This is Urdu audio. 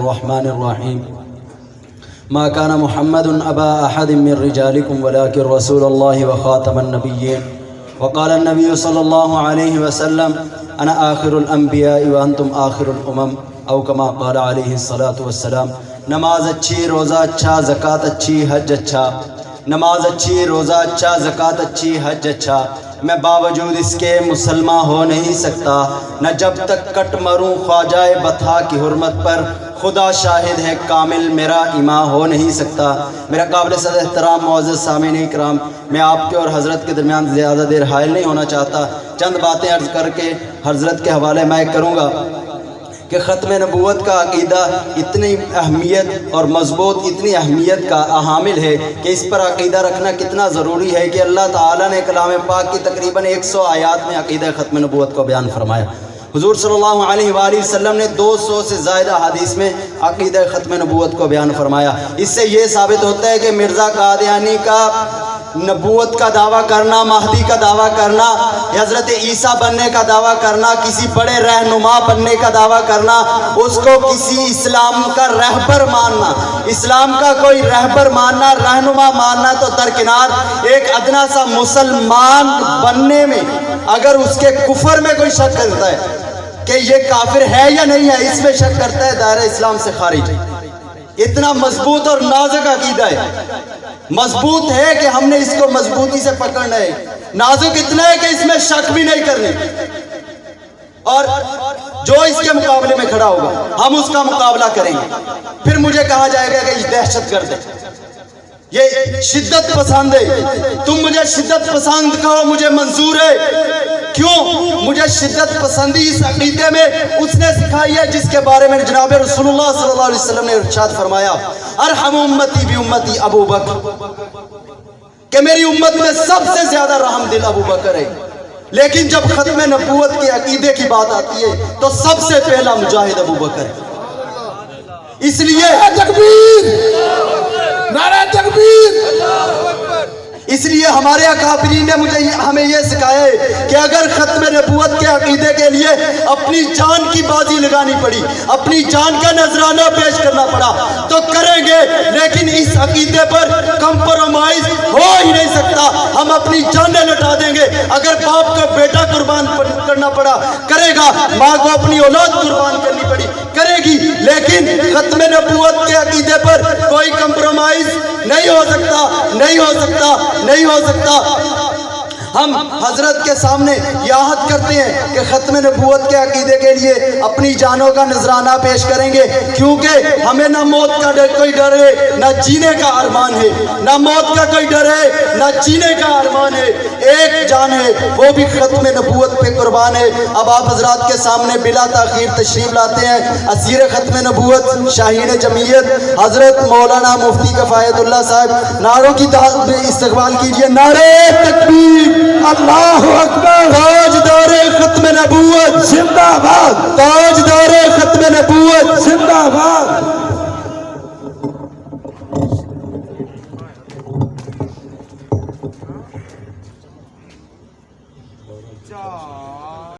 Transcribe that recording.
الرحمن الرحيم ما كان محمد أبا أحد من رجالكم ولكن رسول الله وخاتم النبيين وقال النبي صلى الله عليه وسلم أنا آخر الأنبياء وأنتم آخر الأمم أو كما قال عليه الصلاة والسلام. نماز اچھی، روزہ اچھا، زکوٰۃ اچھی، حج اچھا. نماز اچھی، روزہ اچھا، زکوٰۃ اچھی، حج اچھا. میں باوجود اس کے مسلمان ہو نہیں سکتا، نہ جب تک کٹ مروں خواجہ بطحا کی حرمت پر. خدا شاہد ہے کامل میرا ایمان ہو نہیں سکتا. میرا قابل صدر احترام معزز سامعین اکرام، میں آپ کے اور حضرت کے درمیان زیادہ دیر حائل نہیں ہونا چاہتا. چند باتیں عرض کر کے حضرت کے حوالے میں کروں گا کہ ختم نبوت کا عقیدہ اتنی اہمیت اور مضبوط، اتنی اہمیت کا حامل ہے کہ اس پر عقیدہ رکھنا کتنا ضروری ہے کہ اللہ تعالیٰ نے کلام پاک کی تقریباً 100 آیات میں عقیدہ ختم نبوت کو بیان فرمایا. حضور صلی اللہ علیہ وآلہ وسلم نے 200 سے زائدہ حدیث میں عقیدہ ختم نبوت کو بیان فرمایا. اس سے یہ ثابت ہوتا ہے کہ مرزا قادیانی کا نبوت کا دعویٰ کرنا، مہدی کا دعویٰ کرنا، حضرت عیسیٰ بننے کا دعویٰ کرنا، کسی بڑے رہنما بننے کا دعویٰ کرنا، اس کو کسی اسلام کا رہبر ماننا، اسلام کا کوئی رہبر ماننا، رہنما ماننا تو درکنار، ایک ادنا سا مسلمان بننے میں اگر اس کے کفر میں کوئی شک کرتا ہے کہ یہ کافر ہے یا نہیں ہے، اس میں شک کرتا ہے، دائرہ اسلام سے خارج. اتنا مضبوط اور نازک عقیدہ ہے. مضبوط ہے کہ ہم نے اس کو مضبوطی سے پکڑنا ہے. نازک اتنا ہے کہ اس میں شک بھی نہیں کرنے، اور جو اس کے مقابلے میں کھڑا ہوگا ہم اس کا مقابلہ کریں گے. پھر مجھے کہا جائے گا کہ یہ دہشت گرد ہے، یہ شدت پسند ہے. تم مجھے شدت پسند کہو، مجھے منظور ہے. کیوں؟ مجھے شدت پسندی اس عقیدے میں اس نے سکھائی ہے جس کے بارے میں جناب رسول اللہ صلی اللہ علیہ وسلم نے ارشاد فرمایا، ارحم امتی بی امتی ابو بکر، کہ میری امت میں سب سے زیادہ رحم دل ابو بکر ہے. لیکن جب ختم نبوت کے عقیدے کی بات آتی ہے تو سب سے پہلا مجاہد ابو بکر ہے. اس لیے تکبیر، نعرہ تکبیر. اس لیے ہمارے اکابرین نے ہمیں یہ سکھایا ہے کہ اگر ختم نبوت کے عقیدے کے لیے اپنی جان کی بازی لگانی پڑی، اپنی جان کا نذرانہ پیش کرنا پڑا تو کریں گے، لیکن اس عقیدے پر کمپرومائز ہو ہی نہیں سکتا. ہم اپنی جانیں لٹا دیں گے. اگر باپ کا بیٹا قربان کرنا پڑا کرے گا، ماں کو اپنی اولاد قربان کرنی پڑی کرے گی، لیکن ختم نبوت کے عقیدے پر کوئی کمپرومائز نہیں ہو سکتا، نہیں ہو سکتا، نہیں ہو سکتا. ہم حضرت کے سامنے یہ عہد کرتے ہیں کہ ختم نبوت کے عقیدے کے لیے اپنی جانوں کا نذرانہ پیش کریں گے، کیونکہ ہمیں نہ موت کا کوئی ڈر ہے نہ جینے کا ارمان ہے. نہ موت کا کوئی ڈر ہے نہ جینے کا ارمان ہے. ایک جان ہے، وہ بھی ختم نبوت پہ قربان ہے. اب آپ حضرات کے سامنے بلا تاخیر تشریف لاتے ہیں اسیر ختم نبوت شاہین جمعیت حضرت مولانا مفتی کفایت اللہ صاحب. نعروں کی استقبال کیجئے. نعرہ تکبیر، اللہ اکبر. تاجدار ختم نبوت زندہ باد، تاجدار ختم نبوت زندہ باد.